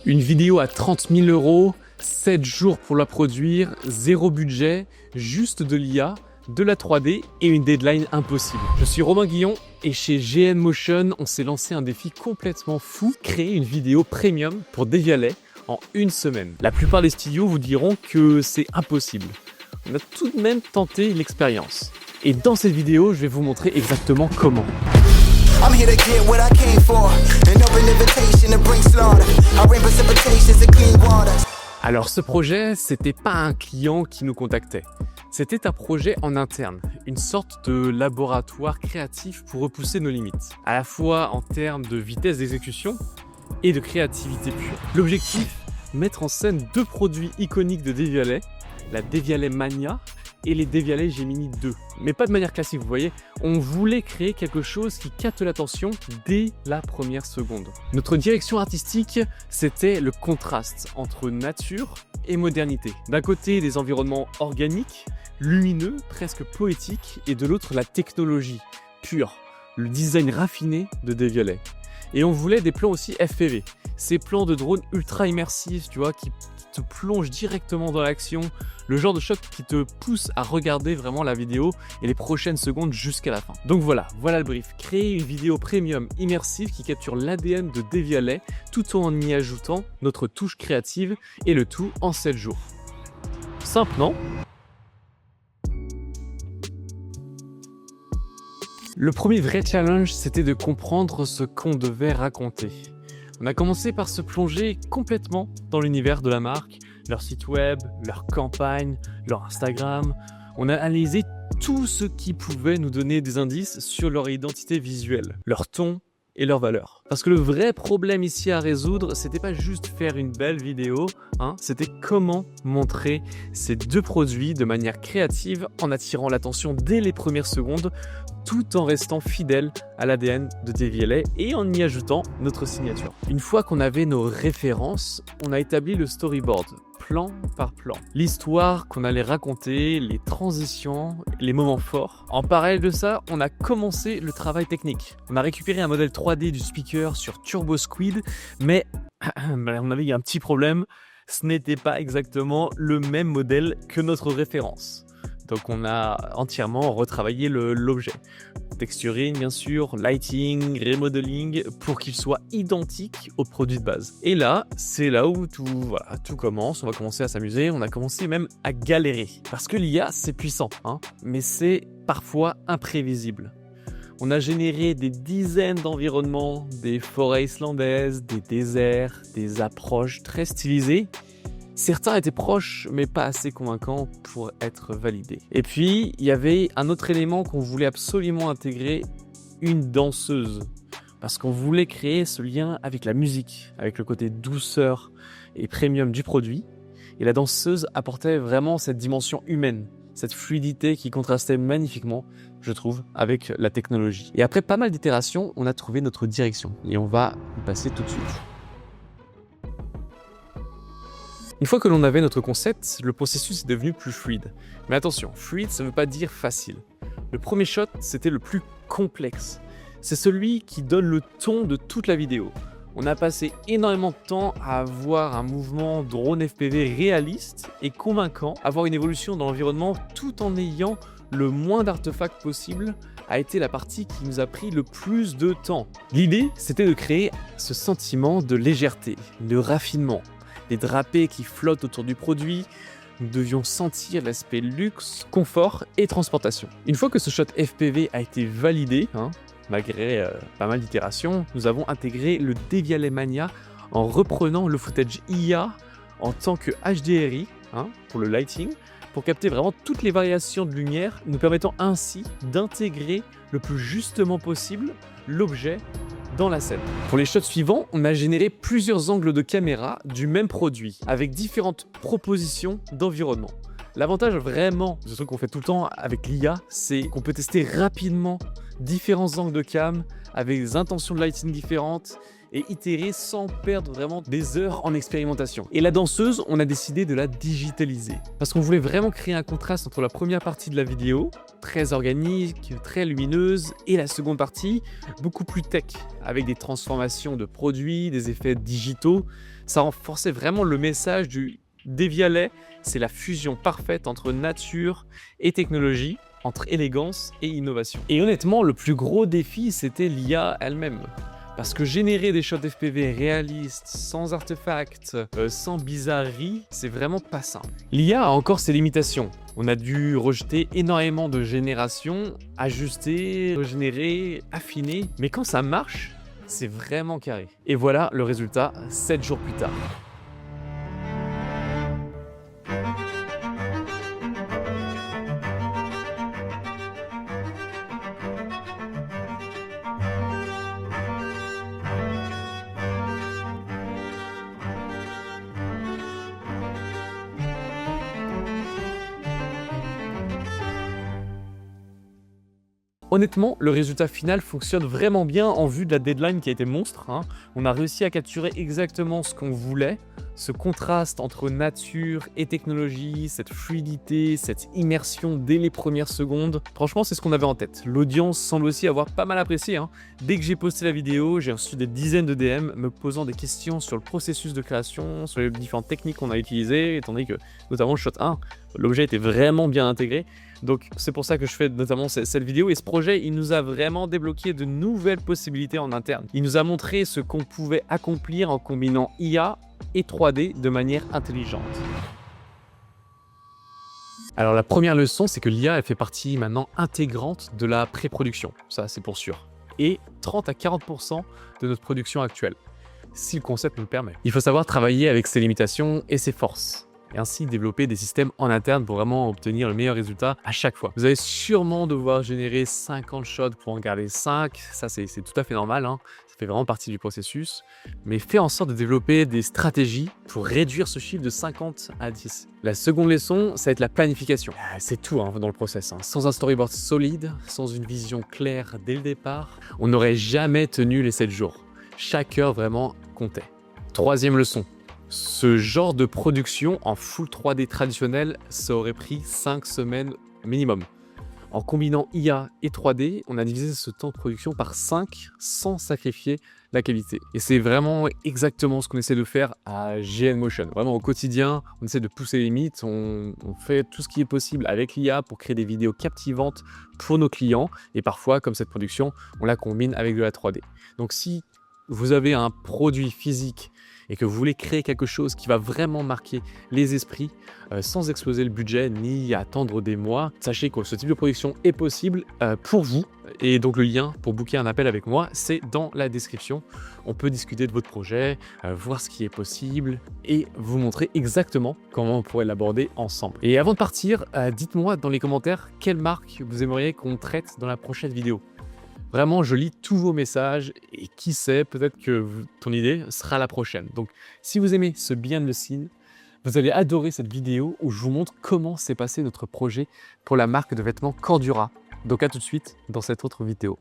Une vidéo à 30 000 €, 7 jours pour la produire, zéro budget, juste de l'IA, de la 3D et une deadline impossible. Je suis Romain Guillon et chez GN Motion, on s'est lancé un défi complètement fou, créer une vidéo premium pour Devialet en une semaine. La plupart des studios vous diront que c'est impossible. On a tout de même tenté l'expérience. Et dans cette vidéo, je vais vous montrer exactement comment. I'm here to get what I came for. An open invitation to bring slaughter. I rain precipitations and clean water. Alors ce projet, c'était pas un client qui nous contactait. C'était un projet en interne, une sorte de laboratoire créatif pour repousser nos limites, à la fois en termes de vitesse d'exécution et de créativité pure. L'objectif, mettre en scène deux produits iconiques de Devialet, la Devialet Mania et les Devialet Gemini 2. Mais pas de manière classique, vous voyez, on voulait créer quelque chose qui capte l'attention dès la première seconde. Notre direction artistique, c'était le contraste entre nature et modernité. D'un côté, des environnements organiques, lumineux, presque poétiques, et de l'autre, la technologie pure, le design raffiné de Devialet. Et on voulait des plans aussi FPV, ces plans de drone ultra immersifs, tu vois, qui te plongent directement dans l'action, le genre de shot qui te pousse à regarder vraiment la vidéo et les prochaines secondes jusqu'à la fin. Donc voilà le brief. Créer une vidéo premium immersive qui capture l'ADN de Devialet tout en y ajoutant notre touche créative et le tout en 7 jours. Simple, non ? Le premier vrai challenge, c'était de comprendre ce qu'on devait raconter. On a commencé par se plonger complètement dans l'univers de la marque, leur site web, leur campagne, leur Instagram. On a analysé tout ce qui pouvait nous donner des indices sur leur identité visuelle, leur ton et leurs valeurs. Parce que le vrai problème ici à résoudre, c'était pas juste faire une belle vidéo, c'était comment montrer ces deux produits de manière créative en attirant l'attention dès les premières secondes, tout en restant fidèle à l'ADN de Devialet et en y ajoutant notre signature. Une fois qu'on avait nos références, on a établi le storyboard, plan par plan. L'histoire qu'on allait raconter, les transitions, les moments forts. En parallèle de ça, on a commencé le travail technique. On a récupéré un modèle 3D du speaker sur TurboSquid, mais on avait un petit problème, ce n'était pas exactement le même modèle que notre référence. Donc on a entièrement retravaillé l'objet. Texturing bien sûr, lighting, remodeling pour qu'il soit identique au produit de base. Et là, c'est là où tout commence, on va commencer à s'amuser, on a commencé même à galérer. Parce que l'IA c'est puissant, mais c'est parfois imprévisible. On a généré des dizaines d'environnements, des forêts islandaises, des déserts, des approches très stylisées. Certains étaient proches, mais pas assez convaincants pour être validés. Et puis, il y avait un autre élément qu'on voulait absolument intégrer, une danseuse. Parce qu'on voulait créer ce lien avec la musique, avec le côté douceur et premium du produit. Et la danseuse apportait vraiment cette dimension humaine, cette fluidité qui contrastait magnifiquement, je trouve, avec la technologie. Et après pas mal d'itérations, on a trouvé notre direction. Et on va y passer tout de suite. Une fois que l'on avait notre concept, le processus est devenu plus fluide. Mais attention, fluide, ça ne veut pas dire facile. Le premier shot, c'était le plus complexe. C'est celui qui donne le ton de toute la vidéo. On a passé énormément de temps à avoir un mouvement drone FPV réaliste et convaincant, avoir une évolution dans l'environnement tout en ayant le moins d'artefacts possible a été la partie qui nous a pris le plus de temps. L'idée, c'était de créer ce sentiment de légèreté, de raffinement. Des drapés qui flottent autour du produit, nous devions sentir l'aspect luxe, confort et transportation. Une fois que ce shot FPV a été validé, malgré pas mal d'itérations, nous avons intégré le Devialet Mania en reprenant le footage IA en tant que HDRI pour le lighting, pour capter vraiment toutes les variations de lumière, nous permettant ainsi d'intégrer le plus justement possible l'objet dans la scène. Pour les shots suivants, on a généré plusieurs angles de caméra du même produit, avec différentes propositions d'environnement. L'avantage vraiment de ce truc qu'on fait tout le temps avec l'IA, c'est qu'on peut tester rapidement différents angles de cam, avec des intentions de lighting différentes, et itérer sans perdre vraiment des heures en expérimentation. Et la danseuse, on a décidé de la digitaliser. Parce qu'on voulait vraiment créer un contraste entre la première partie de la vidéo, très organique, très lumineuse, et la seconde partie, beaucoup plus tech, avec des transformations de produits, des effets digitaux, Ça renforçait vraiment le message du Devialet, c'est la fusion parfaite entre nature et technologie, entre élégance et innovation. Et honnêtement, le plus gros défi, c'était l'IA elle-même. Parce que générer des shots FPV réalistes, sans artefacts, sans bizarreries, c'est vraiment pas simple. L'IA a encore ses limitations. On a dû rejeter énormément de générations, ajuster, régénérer, affiner. Mais quand ça marche, c'est vraiment carré. Et voilà le résultat 7 jours plus tard. Honnêtement, le résultat final fonctionne vraiment bien en vue de la deadline qui a été monstre, hein. On a réussi à capturer exactement ce qu'on voulait, ce contraste entre nature et technologie, cette fluidité, cette immersion dès les premières secondes. Franchement, c'est ce qu'on avait en tête. L'audience semble aussi avoir pas mal apprécié, hein. Dès que j'ai posté la vidéo, j'ai reçu des dizaines de DM me posant des questions sur le processus de création, sur les différentes techniques qu'on a utilisées, étant donné que, notamment le shot 1, l'objet était vraiment bien intégré. Donc c'est pour ça que je fais notamment cette vidéo, et ce projet il nous a vraiment débloqué de nouvelles possibilités en interne. Il nous a montré ce qu'on pouvait accomplir en combinant IA et 3D de manière intelligente. Alors la première leçon, c'est que l'IA elle fait partie maintenant intégrante de la pré-production, ça c'est pour sûr, et 30 à 40% de notre production actuelle, si le concept nous le permet. Il faut savoir travailler avec ses limitations et ses forces, et ainsi développer des systèmes en interne pour vraiment obtenir le meilleur résultat à chaque fois. Vous allez sûrement devoir générer 50 shots pour en garder 5, ça c'est tout à fait normal, hein. Ça fait vraiment partie du processus, mais faites en sorte de développer des stratégies pour réduire ce chiffre de 50 à 10. La seconde leçon, ça va être la planification. C'est tout hein, dans le process, hein. Sans un storyboard solide, sans une vision claire dès le départ, on n'aurait jamais tenu les 7 jours. Chaque heure vraiment comptait. Troisième leçon. Ce genre de production en full 3D traditionnel, ça aurait pris 5 semaines minimum. En combinant IA et 3D, on a divisé ce temps de production par 5 sans sacrifier la qualité. Et c'est vraiment exactement ce qu'on essaie de faire à GN Motion. Vraiment au quotidien, on essaie de pousser les limites, on fait tout ce qui est possible avec l'IA pour créer des vidéos captivantes pour nos clients. Et parfois, comme cette production, on la combine avec de la 3D. Donc si vous avez un produit physique et que vous voulez créer quelque chose qui va vraiment marquer les esprits sans exploser le budget ni attendre des mois, sachez que ce type de production est possible pour vous. Et donc le lien pour booker un appel avec moi, c'est dans la description. On peut discuter de votre projet, voir ce qui est possible et vous montrer exactement comment on pourrait l'aborder ensemble. Et avant de partir, dites-moi dans les commentaires quelle marque vous aimeriez qu'on traite dans la prochaine vidéo. Vraiment, je lis tous vos messages et qui sait, peut-être que ton idée sera la prochaine. Donc, si vous aimez ce behind the scene, vous allez adorer cette vidéo où je vous montre comment s'est passé notre projet pour la marque de vêtements Cordura. Donc, à tout de suite dans cette autre vidéo.